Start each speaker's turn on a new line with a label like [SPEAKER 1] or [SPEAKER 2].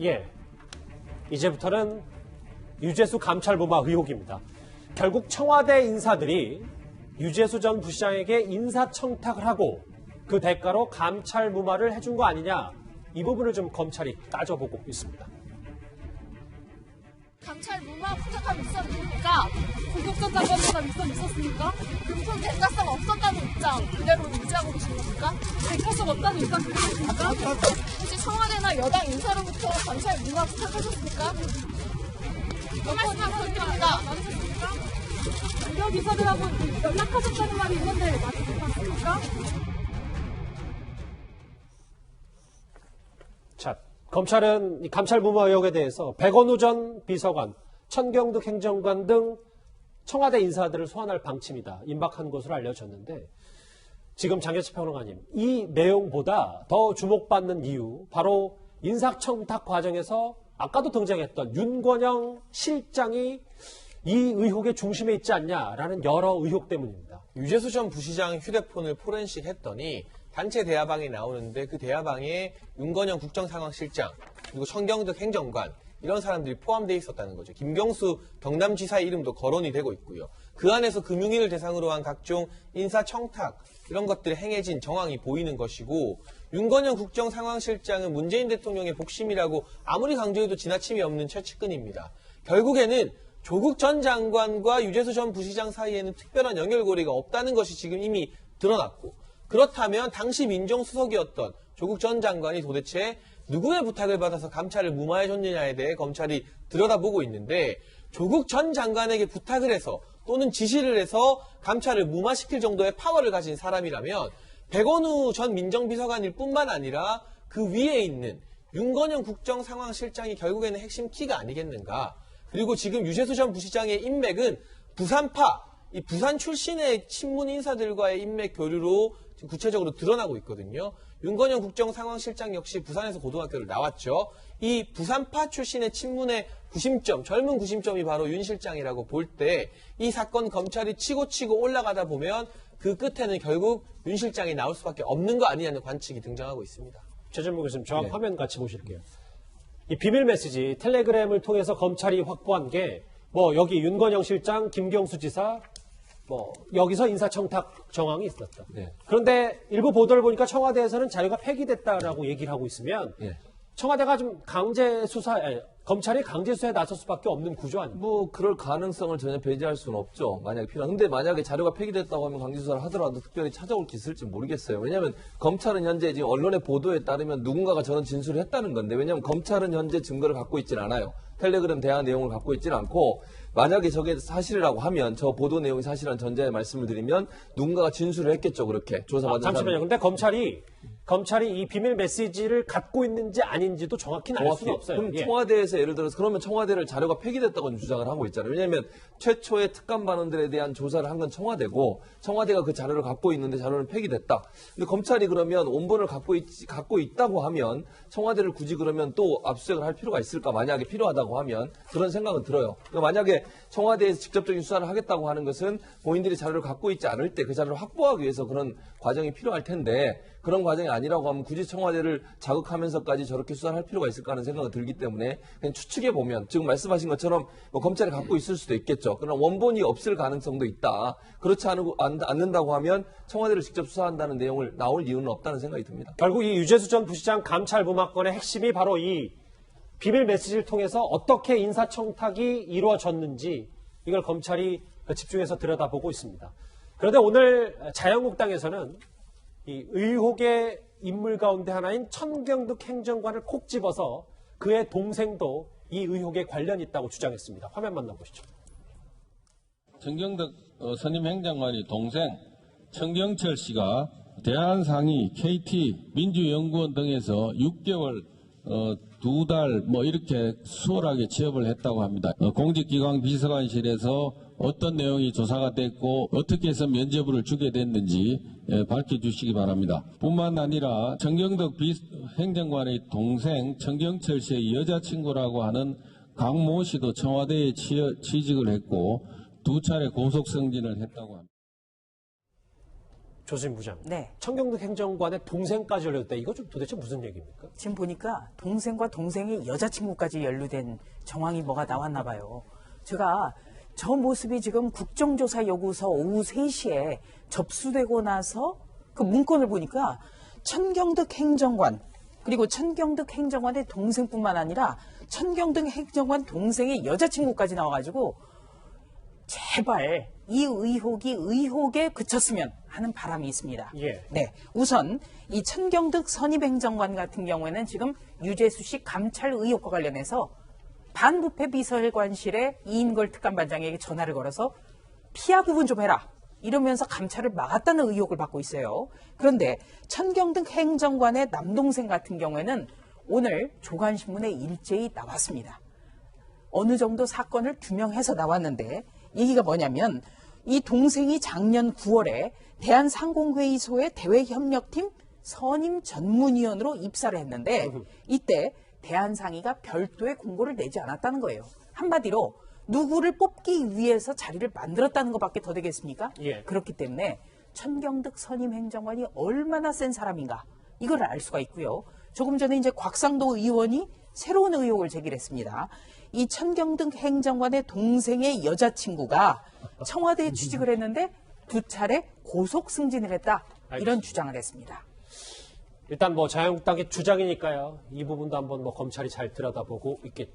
[SPEAKER 1] 예, 이제부터는 유재수 감찰부마 의혹입니다. 결국 청와대 인사들이 유재수 전 부시장에게 인사청탁을 하고 그 대가로 감찰무마를 해준 거 아니냐, 이 부분을 좀 검찰이 따져보고 있습니다.
[SPEAKER 2] 감찰무마 부탁한 윗선 누굽니까? 고급전 장관보다 윗선 있었습니까? 금품 대가성 없었다는 입장 그대로 유지하고 계신 겁니까? 대가성 없다는 입장 그대로 있습니까? 혹시 청와대나 여당 인사로부터 감찰무마 부탁하셨습니까? 말씀 한번 드립니다. 유력 이사들하고 연락하셨다는 말이 있는데 맞습니까?
[SPEAKER 1] 자, 검찰은 이 감찰무마 의혹에 대해서 백원우 전 비서관, 천경득 행정관 등 청와대 인사들을 소환할 방침이다, 임박한 것으로 알려졌는데, 지금 장혜철 평론가님, 이 내용보다 더 주목받는 이유, 바로 인사청탁 과정에서 아까도 등장했던 윤건영 실장이 이 의혹의 중심에 있지 않냐라는 여러 의혹 때문입니다.
[SPEAKER 3] 유재수 전 부시장 휴대폰을 포렌식 했더니 단체 대화방이 나오는데, 그 대화방에 윤건영 국정상황실장, 그리고 천경득 행정관, 이런 사람들이 포함되어 있었다는 거죠. 김경수 경남지사의 이름도 거론이 되고 있고요. 그 안에서 금융위를 대상으로 한 각종 인사청탁, 이런 것들이 행해진 정황이 보이는 것이고, 윤건영 국정상황실장은 문재인 대통령의 복심이라고 아무리 강조해도 지나침이 없는 최측근입니다. 결국에는 조국 전 장관과 유재수 전 부시장 사이에는 특별한 연결고리가 없다는 것이 지금 이미 드러났고, 그렇다면 당시 민정수석이었던 조국 전 장관이 도대체 누구의 부탁을 받아서 감찰을 무마해줬느냐에 대해 검찰이 들여다보고 있는데, 조국 전 장관에게 부탁을 해서 또는 지시를 해서 감찰을 무마시킬 정도의 파워를 가진 사람이라면 백원우 전 민정비서관일 뿐만 아니라 그 위에 있는 윤건영 국정상황실장이 결국에는 핵심 키가 아니겠는가. 그리고 지금 유재수 전 부시장의 인맥은 부산파, 이 부산 출신의 친문 인사들과의 인맥 교류로 지금 구체적으로 드러나고 있거든요. 윤건영 국정상황실장 역시 부산에서 고등학교를 나왔죠. 이 부산파 출신의 친문의 구심점, 젊은 구심점이 바로 윤 실장이라고 볼 때, 이 사건 검찰이 치고 올라가다 보면 그 끝에는 결국 윤 실장이 나올 수밖에 없는 거 아니냐는 관측이 등장하고 있습니다.
[SPEAKER 1] 최전무 교수님, 저랑 화면 같이 보실게요. 이 비밀 메시지 텔레그램을 통해서 검찰이 확보한 게, 여기 윤건영 실장, 김경수 지사, 여기서 인사청탁 정황이 있었다.
[SPEAKER 4] 네.
[SPEAKER 1] 그런데 일부 보도를 보니까 청와대에서는 자료가 폐기됐다라고 얘기를 하고 있으면,
[SPEAKER 4] 네.
[SPEAKER 1] 청와대가 좀 검찰이 강제 수사에 나설 수밖에 없는 구조 아닙니까?
[SPEAKER 4] 그럴 가능성을 전혀 배제할 수는 없죠. 만약에 근데 만약에 자료가 폐기됐다고 하면 강제 수사를 하더라도 특별히 찾아올 게 있을지 모르겠어요. 왜냐하면 검찰은 현재 지금 언론의 보도에 따르면 누군가가 저런 진술을 했다는 건데, 왜냐하면 검찰은 현재 증거를 갖고 있지는 않아요. 텔레그램 대화 내용을 갖고 있지는 않고, 만약에 저게 사실이라고 하면, 저 보도 내용이 사실한 전자의 말씀을 드리면 누군가가 진술을 했겠죠. 그렇게 조사받은
[SPEAKER 1] 잠시만요. 근데 검찰이 이 비밀 메시지를 갖고 있는지 아닌지도 정확히는 알 수는 없어요.
[SPEAKER 4] 그럼 청와대에서 예를 들어서 그러면 청와대를 자료가 폐기됐다고 주장을 하고 있잖아요. 왜냐하면 최초의 특감 반원들에 대한 조사를 한 건 청와대고, 청와대가 그 자료를 갖고 있는데 자료는 폐기됐다. 근데 검찰이 그러면 원본을 갖고 있다고 하면 청와대를 굳이 그러면 또 압수수색을 할 필요가 있을까? 만약에 필요하다고 하면 그런 생각은 들어요. 그러니까 만약에 청와대에서 직접적인 수사를 하겠다고 하는 것은 본인들이 자료를 갖고 있지 않을 때 그 자료를 확보하기 위해서 그런 과정이 필요할 텐데, 그런 과정이 아니라고 하면 굳이 청와대를 자극하면서까지 저렇게 수사를 할 필요가 있을까 하는 생각이 들기 때문에, 그냥 추측해 보면 지금 말씀하신 것처럼 검찰이 갖고 있을 수도 있겠죠. 그러나 원본이 없을 가능성도 있다. 그렇지 않는다고 하면 청와대를 직접 수사한다는 내용을 나올 이유는 없다는 생각이 듭니다.
[SPEAKER 1] 결국 이 유재수 전 부시장 감찰무마건의 핵심이 바로 이 비밀 메시지를 통해서 어떻게 인사청탁이 이루어졌는지, 이걸 검찰이 집중해서 들여다보고 있습니다. 그런데 오늘 자유한국당에서는 이 의혹의 인물 가운데 하나인 천경득 행정관을 콕 집어서 그의 동생도 이 의혹에 관련이 있다고 주장했습니다. 화면 만나보시죠.
[SPEAKER 5] 천경득 선임 행정관의 동생 천경철 씨가 대한상의, KT, 민주연구원 등에서 6개월, 2달 이렇게 수월하게 취업을 했다고 합니다. 공직기관 비서관실에서 어떤 내용이 조사가 됐고 어떻게 해서 면죄부를 주게 됐는지 밝혀주시기 바랍니다. 뿐만 아니라 천경득 행정관의 동생 천경철 씨의 여자친구라고 하는 강모 씨도 청와대에 취직을 했고 2차례 고속 승진을 했다고 합니다.
[SPEAKER 1] 조진 부장.
[SPEAKER 6] 네.
[SPEAKER 1] 청경도 행정관의 동생까지 열렸다. 이거 좀 도대체 무슨 얘기입니까?
[SPEAKER 6] 지금 보니까 동생과 동생의 여자친구까지 연루된 정황이 뭐가 나왔나 봐요. 제가 저 모습이 지금 국정조사 요구서 오후 3시에 접수되고 나서 그 문건을 보니까 천경득 행정관 그리고 천경득 행정관의 동생뿐만 아니라 천경득 행정관 동생의 여자친구까지 나와가지고 제발 이 의혹이 의혹에 그쳤으면 하는 바람이 있습니다.
[SPEAKER 1] 예.
[SPEAKER 6] 네, 우선 이 천경득 선임행정관 같은 경우에는 지금 유재수 씨 감찰 의혹과 관련해서 반부패 비서관실의 이인걸 특감반장에게 전화를 걸어서 피하 구분 좀 해라 이러면서 감찰을 막았다는 의혹을 받고 있어요. 그런데 천경득 행정관의 남동생 같은 경우에는 오늘 조간신문에 일제히 나왔습니다. 어느 정도 사건을 규명해서 나왔는데 얘기가 뭐냐면 이 동생이 작년 9월에 대한상공회의소의 대외협력팀 선임 전문위원으로 입사를 했는데 이때 대한상의가 별도의 공고를 내지 않았다는 거예요. 한마디로 누구를 뽑기 위해서 자리를 만들었다는 것밖에 더 되겠습니까?
[SPEAKER 1] 예.
[SPEAKER 6] 그렇기 때문에 천경득 선임행정관이 얼마나 센 사람인가 이걸 알 수가 있고요. 조금 전에 이제 곽상도 의원이 새로운 의혹을 제기했습니다. 이 천경득 행정관의 동생의 여자친구가 청와대에 취직을 했는데 2차례 고속 승진을 했다. 이런 주장을 했습니다.
[SPEAKER 1] 일단 뭐 자유한국당의 주장이니까요. 이 부분도 한번 뭐 검찰이 잘 들여다보고 있겠죠.